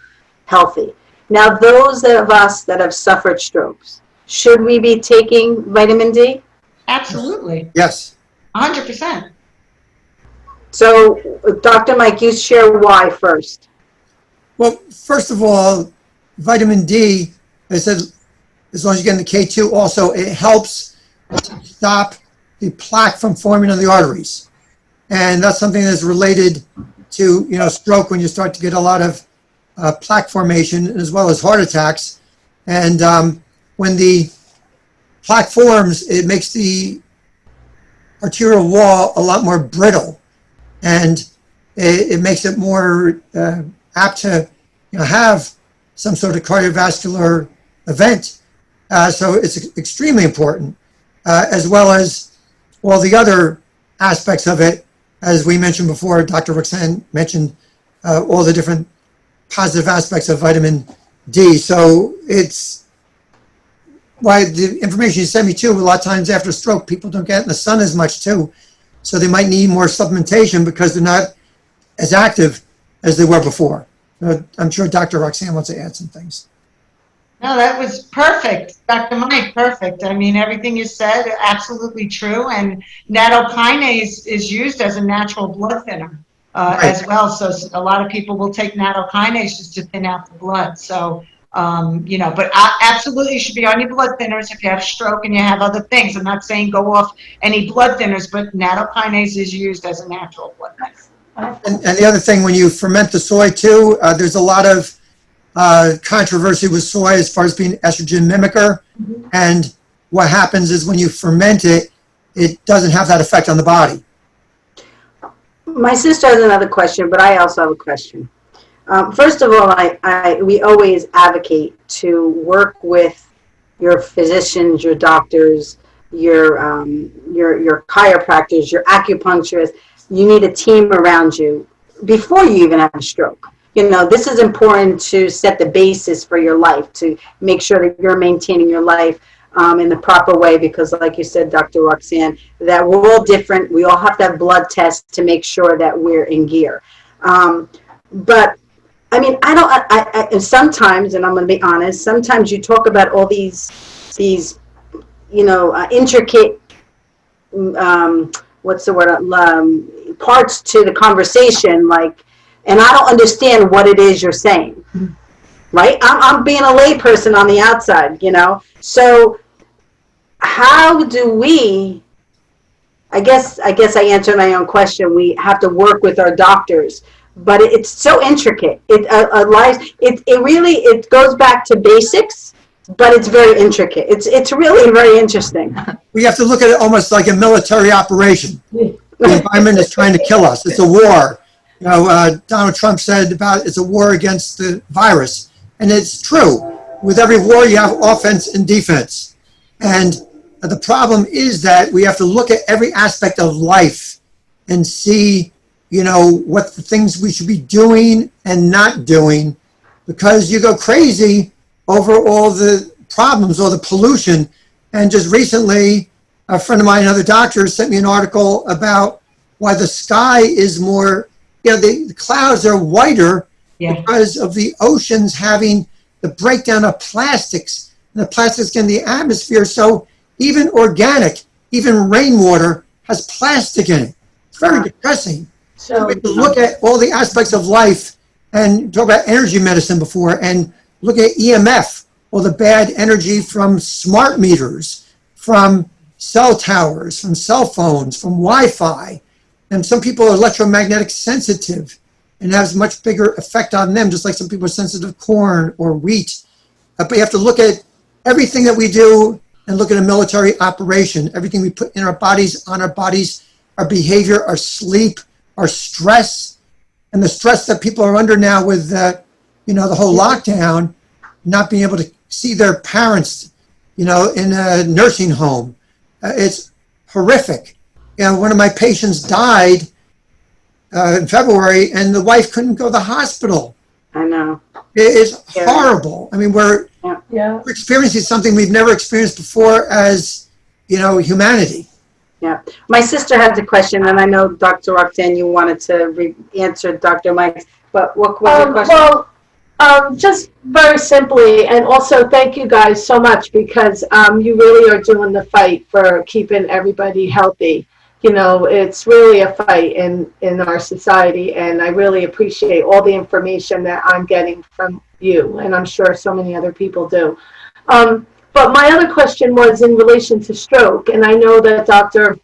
healthy. Now, those of us that have suffered strokes, should we be taking vitamin D? Absolutely. Yes. 100%. So, Dr. Mike, you share why first. Well, first of all, vitamin D, I said, as long as you get in the K2, also it helps to stop the plaque from forming on the arteries. And that's something that's related to, stroke, when you start to get a lot of plaque formation as well as heart attacks. And when the plaque forms, it makes the arterial wall a lot more brittle, and it makes it more apt to have some sort of cardiovascular event. So it's extremely important, as well as all the other aspects of it. As we mentioned before, Dr. Roxanne mentioned all the different positive aspects of vitamin D. So it's why the information you sent me too, a lot of times after stroke, people don't get in the sun as much too. So they might need more supplementation because they're not as active as they were before. I'm sure Dr. Roxanne wants to add some things. No, that was perfect, Dr. Mike, perfect. I mean, everything you said, absolutely true. And nattokinase is used as a natural blood thinner as well. So a lot of people will take nattokinase just to thin out the blood. So, but absolutely should be on your blood thinners if you have a stroke and you have other things. I'm not saying go off any blood thinners, but nattokinase is used as a natural blood thinner. And the other thing, when you ferment the soy too, there's a lot of controversy with soy as far as being estrogen mimicker. Mm-hmm. And what happens is when you ferment it, it doesn't have that effect on the body. My sister has another question, but I also have a question. First of all, we always advocate to work with your physicians, your doctors, your chiropractors, your acupuncturists. You need a team around you before you even have a stroke. This is important to set the basis for your life, to make sure that you're maintaining your life in the proper way, because like you said, Dr. Roxanne, that we're all different. We all have to have blood tests to make sure that we're in gear. But I mean, I sometimes, and I'm going to be honest, sometimes you talk about all these intricate, parts to the conversation, and I don't understand what it is you're saying, right? I'm being a layperson on the outside, So how do we, I guess I answered my own question. We have to work with our doctors, but it's so intricate. It goes back to basics, but it's very intricate. It's really very interesting. We have to look at it almost like a military operation. The environment is trying to kill us. It's a war. Donald Trump said about it's a war against the virus. And it's true. With every war, you have offense and defense. And the problem is that we have to look at every aspect of life and see, what the things we should be doing and not doing, because you go crazy over all the problems, all the pollution. And just recently, a friend of mine, another doctor, sent me an article about why the sky is more, the clouds are whiter because of the oceans having the breakdown of plastics, and the plastics get in the atmosphere. So even organic, even rainwater has plastic in it. It's very depressing. So we have to look at all the aspects of life and talk about energy medicine before, and look at EMF, all the bad energy from smart meters, from cell towers, from cell phones, from Wi-Fi. And some people are electromagnetic sensitive and has much bigger effect on them, just like some people are sensitive to corn or wheat. But you have to look at everything that we do and look at a military operation, everything we put in our bodies, on our bodies, our behavior, our sleep, our stress, and the stress that people are under now with the whole lockdown, not being able to see their parents, in a nursing home. It's horrific. One of my patients died in February, and the wife couldn't go to the hospital. I know. It's horrible. I mean, we're experiencing something we've never experienced before as, humanity. Yeah. My sister has a question, and I know, Dr. Roxanne, you wanted to answer Dr. Mike's, but what was your question? Well, just very simply, and also thank you guys so much, because you really are doing the fight for keeping everybody healthy. It's really a fight in our society, and I really appreciate all the information that I'm getting from you, and I'm sure so many other people do. But my other question was in relation to stroke, and I know that Dr.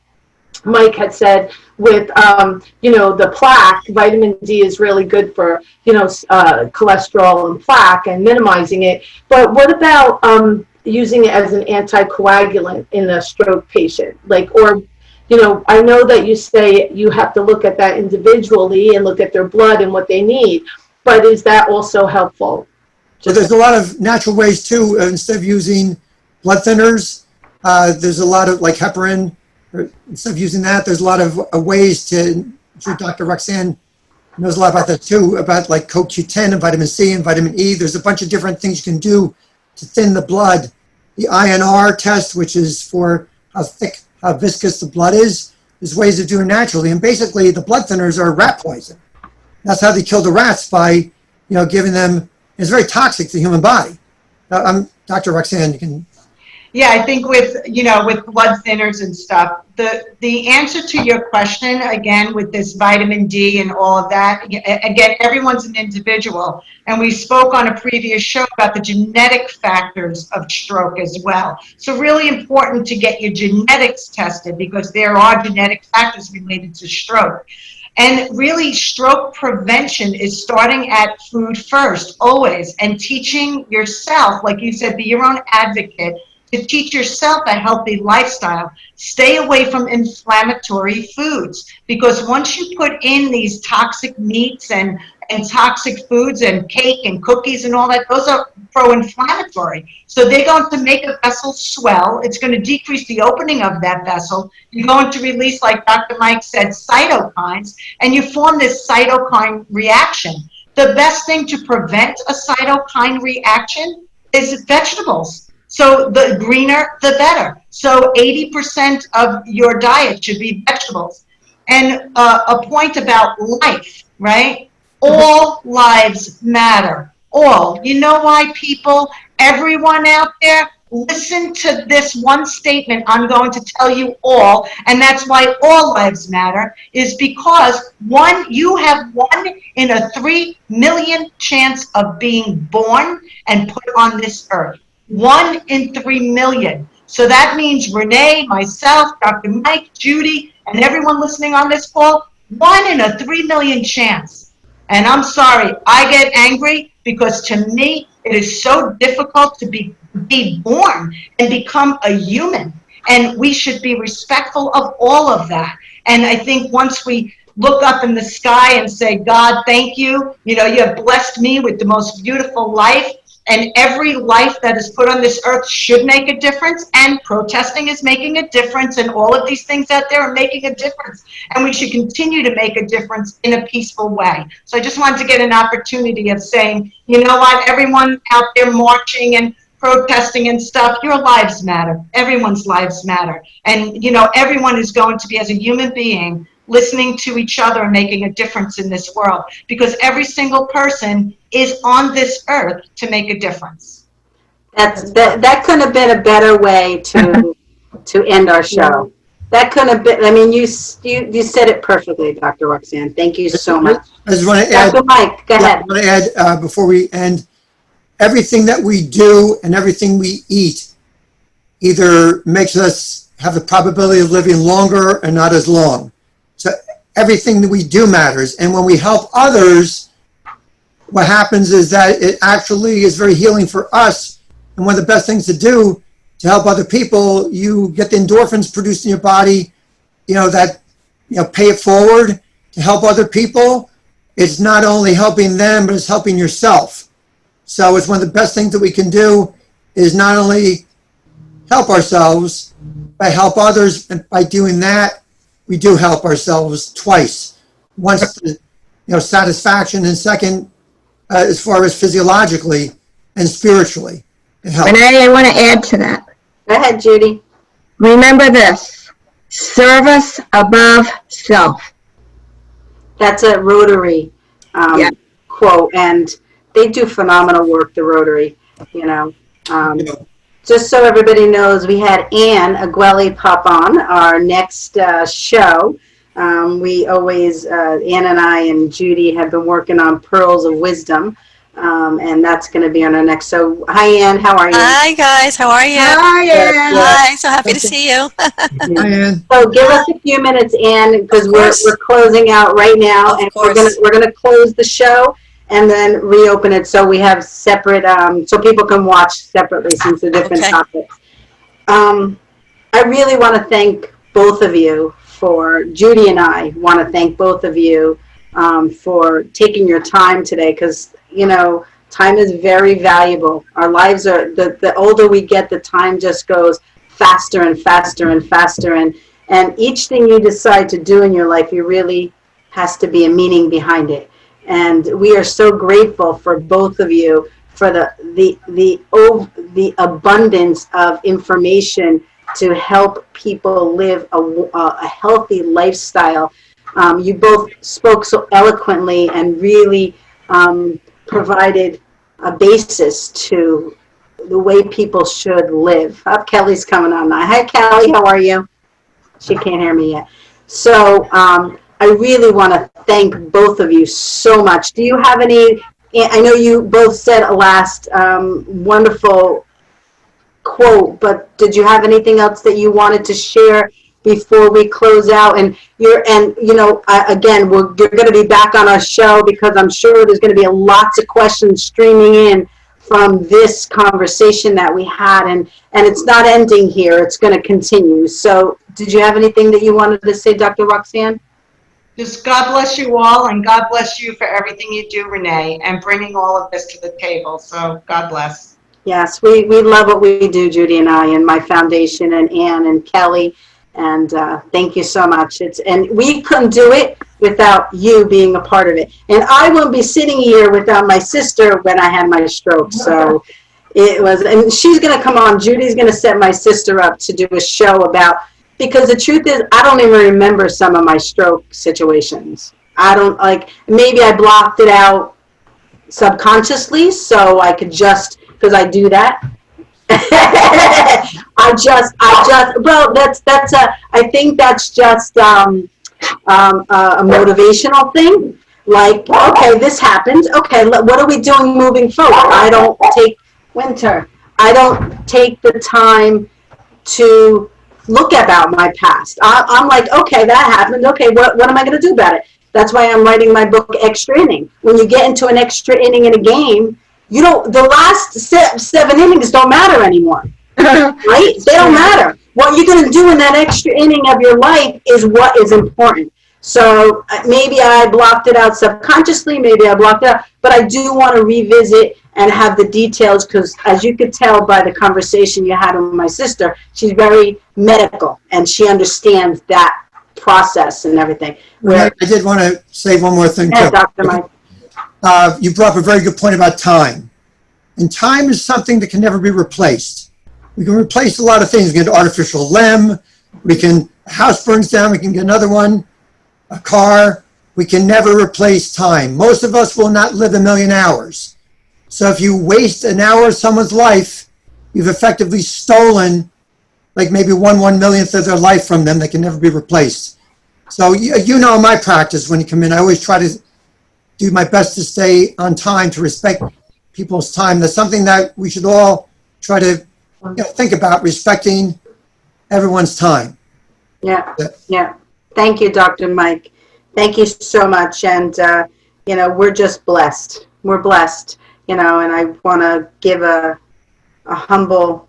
Mike had said with, the plaque, vitamin D is really good for, cholesterol and plaque and minimizing it. But what about using it as an anticoagulant in a stroke patient? I know that you say you have to look at that individually and look at their blood and what they need, but is that also helpful? So there's a lot of natural ways too. Instead of using blood thinners, there's a lot of like heparin. Instead of using that, there's a lot of ways to. I'm sure Dr. Roxanne knows a lot about that too, about like CoQ10 and vitamin C and vitamin E. There's a bunch of different things you can do to thin the blood. The INR test, which is for how thick, how viscous the blood is, there's ways of doing it naturally. And basically, the blood thinners are rat poison. That's how they kill the rats, by giving them. It's very toxic to the human body. Dr. Roxanne, you can. Yeah, I think with blood thinners and stuff, the answer to your question, again, with this vitamin D and all of that, again, everyone's an individual. And we spoke on a previous show about the genetic factors of stroke as well. So really important to get your genetics tested, because there are genetic factors related to stroke. And really, stroke prevention is starting at food first, always, and teaching yourself, like you said, be your own advocate, to teach yourself a healthy lifestyle. Stay away from inflammatory foods, because once you put in these toxic meats and toxic foods and cake and cookies and all that, those are pro-inflammatory. So they're going to make a vessel swell. It's going to decrease the opening of that vessel. You're going to release, like Dr. Mike said, cytokines, and you form this cytokine reaction. The best thing to prevent a cytokine reaction is vegetables. So the greener, the better. So 80% of your diet should be vegetables. And a point about life, right? All lives matter. All. You know why, people? Everyone out there, listen to this one statement I'm going to tell you all, and that's why all lives matter, is because you have 1 in a 3 million chance of being born and put on this earth. 1 in 3 million. So that means Renee, myself, Dr. Mike, Judy, and everyone listening on this call, 1 in a 3 million chance. And I'm sorry, I get angry, because to me, it is so difficult to be born and become a human. And we should be respectful of all of that. And I think once we look up in the sky and say, God, thank you. You have blessed me with the most beautiful life. And every life that is put on this earth should make a difference, and protesting is making a difference, and all of these things out there are making a difference. And we should continue to make a difference in a peaceful way. So I just wanted to get an opportunity of saying, you know what, everyone out there marching and protesting and stuff, your lives matter. Everyone's lives matter. And, you know, everyone is going to be, as a human being, listening to each other and making a difference in this world, because every single person is on this earth to make a difference. That couldn't have been a better way to end our show. That couldn't have been. I mean, you said it perfectly, Dr. Roxanne. Thank you so much. I just want to add, Dr. Mike, go ahead. I want to add before we end, everything that we do and everything we eat either makes us have the probability of living longer and not as long. So everything that we do matters. And when we help others, what happens is that it actually is very healing for us. And one of the best things to do to help other people, you get the endorphins produced in your body, that, pay it forward to help other people. It's not only helping them, but it's helping yourself. So it's one of the best things that we can do is not only help ourselves, but help others. And by doing that, we do help ourselves twice. Once, satisfaction, and second, as far as physiologically and spiritually, it helps. Renee, I want to add to that. Go ahead, Judy. Remember this: service above self. That's a Rotary quote, and they do phenomenal work, the Rotary, Just so everybody knows, we had Ann Agueli pop on our next show. We always, Ann and I and Judy have been working on Pearls of Wisdom, and that's going to be on our next. So, hi, Ann, how are you? Hi, guys, how are you? Hi, Ann. Hi, so happy to see you. Hi, Ann. So, give us a few minutes, Ann, because we're closing out right now, Of and course. we're gonna close the show and then reopen it so we have separate, so people can watch separately since they're different topics. I really want to thank both of you Judy and I want to thank both of you for taking your time today, because, time is very valuable. Our lives are, the older we get, the time just goes faster and faster and faster. And each thing you decide to do in your life, you really has to be a meaning behind it. And we are so grateful for both of you for the abundance of information to help people live a healthy lifestyle. You both spoke so eloquently and really provided a basis to the way people should live. Kelly's coming on now. Hi, Kelly. How are you? She can't hear me yet. So I really want to thank both of you so much. Do you have any? I know you both said a last wonderful quote, but did you have anything else that you wanted to share before we close out? And again, you're going to be back on our show, because I'm sure there's going to be lots of questions streaming in from this conversation that we had, and it's not ending here. It's going to continue. So did you have anything that you wanted to say, Dr. Roxanne? Just God bless you all, and God bless you for everything you do, Renee, and bringing all of this to the table. So God bless. Yes, we love what we do, Judy and I, and my foundation, and Ann and Kelly, and thank you so much. And we couldn't do it without you being a part of it. And I wouldn't be sitting here without my sister when I had my stroke. So it was, and she's going to come on. Judy's going to set my sister up to do a show about, because the truth is, I don't even remember some of my stroke situations. Maybe I blocked it out subconsciously, so I could just, because I do that. I think that's just a motivational thing. Like, okay, this happened. Okay, what are we doing moving forward? I don't take the time to look about my past. I'm like, okay, that happened. Okay, what am I going to do about it? That's why I'm writing my book, Extra Inning. When you get into an extra inning in a game, the last 7 innings don't matter anymore, right? They don't matter. What you're going to do in that extra inning of your life is what is important. So maybe I blocked it out subconsciously, maybe I blocked it out, but I do want to revisit and have the details, because as you could tell by the conversation you had with my sister, she's very medical and she understands that process and everything. I did want to say one more thing, too. Dr. Mike. You brought up a very good point about time. And time is something that can never be replaced. We can replace a lot of things. We can get an artificial limb. A house burns down, we can get another one. A car. We can never replace time. Most of us will not live 1,000,000 hours. So if you waste an hour of someone's life, you've effectively stolen like maybe 1/1,000,000th of their life from them that can never be replaced. So you know my practice when you come in, I always try to do my best to stay on time, to respect people's time. That's something that we should all try to think about, respecting everyone's time. Yeah, yeah. Thank you, Dr. Mike. Thank you so much. And, we're just blessed. We're blessed, and I want to give a humble,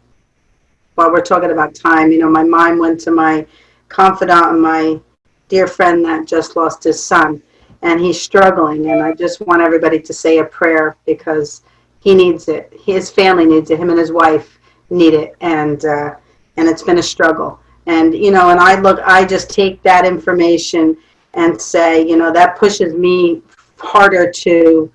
while we're talking about time, my mind went to my confidant and my dear friend that just lost his son, and he's struggling. And I just want everybody to say a prayer, because he needs it. His family needs it. Him and his wife need it. And it's been a struggle. And, and I just take that information and say, that pushes me harder to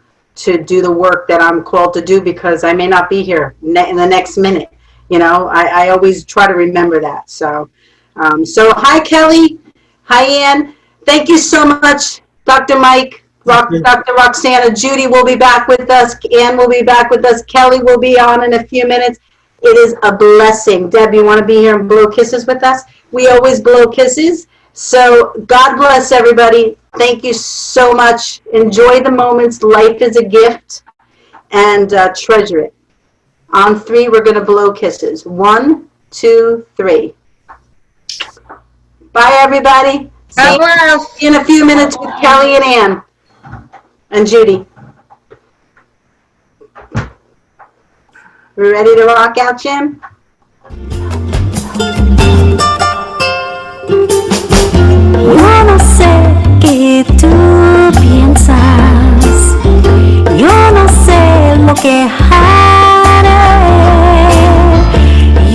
do the work that I'm called to do, because I may not be here in the next minute. I always try to remember that. So hi, Kelly. Hi, Ann. Thank you so much, Dr. Mike, Dr. Roxana. Judy will be back with us. Ann will be back with us. Kelly will be on in a few minutes. It is a blessing. Deb, you want to be here and blow kisses with us? We always blow kisses. So God bless everybody. Thank you so much. Enjoy the moments. Life is a gift, and treasure it. On 3, we're going to blow kisses. 1, 2, 3. Bye, everybody. See you in a few minutes with Kelly and Ann and Judy. We ready to rock out, Jim? Yo no sé qué tú piensas, yo no sé lo que haré,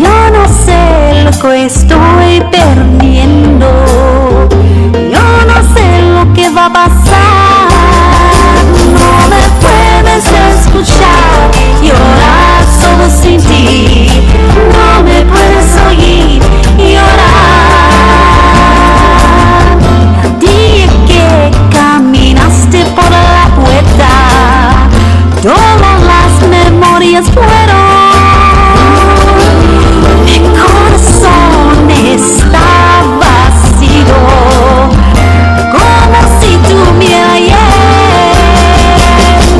yo no sé lo que estoy perdiendo, yo no sé lo que va a pasar. No me puedes escuchar llorar solo sin ti, no me puedes oír llorar. Caminaste por la puerta, todas las memorias fueron. Mi corazón está vacío, como si tuviera ayer.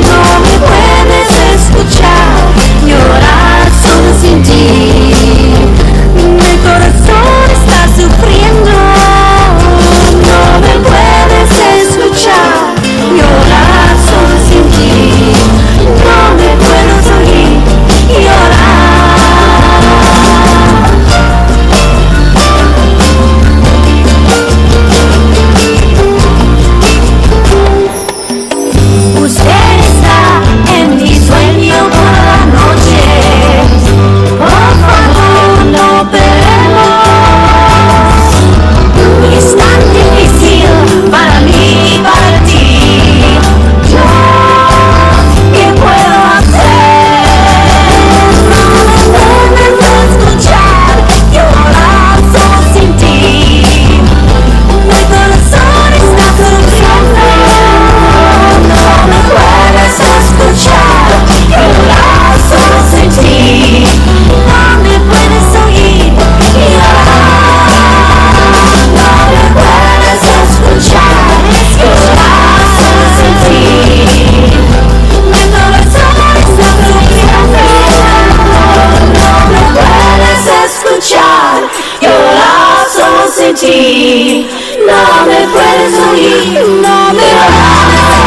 No me puedes escuchar llorar solo sin ti. Mi corazón está sufriendo. No me puedes escuchar llorar solo sin ti. No me puedes oír llorar. Usted está en mi sueño por la noche. Por favor, no peleemos. Es tan difícil para mí y para ti. Yo, ¿qué puedo hacer? No me puedes escuchar llorar solo sin ti. Mi corazón está sufriendo. No me puedes escuchar llorar solo sin ti. No me puedes oír llorar. No me puedes escuchar llorar solo sin ti. Mi corazón está sufriendo. No me puedes escuchar llorar solo sin ti. No me puedes oír llorar.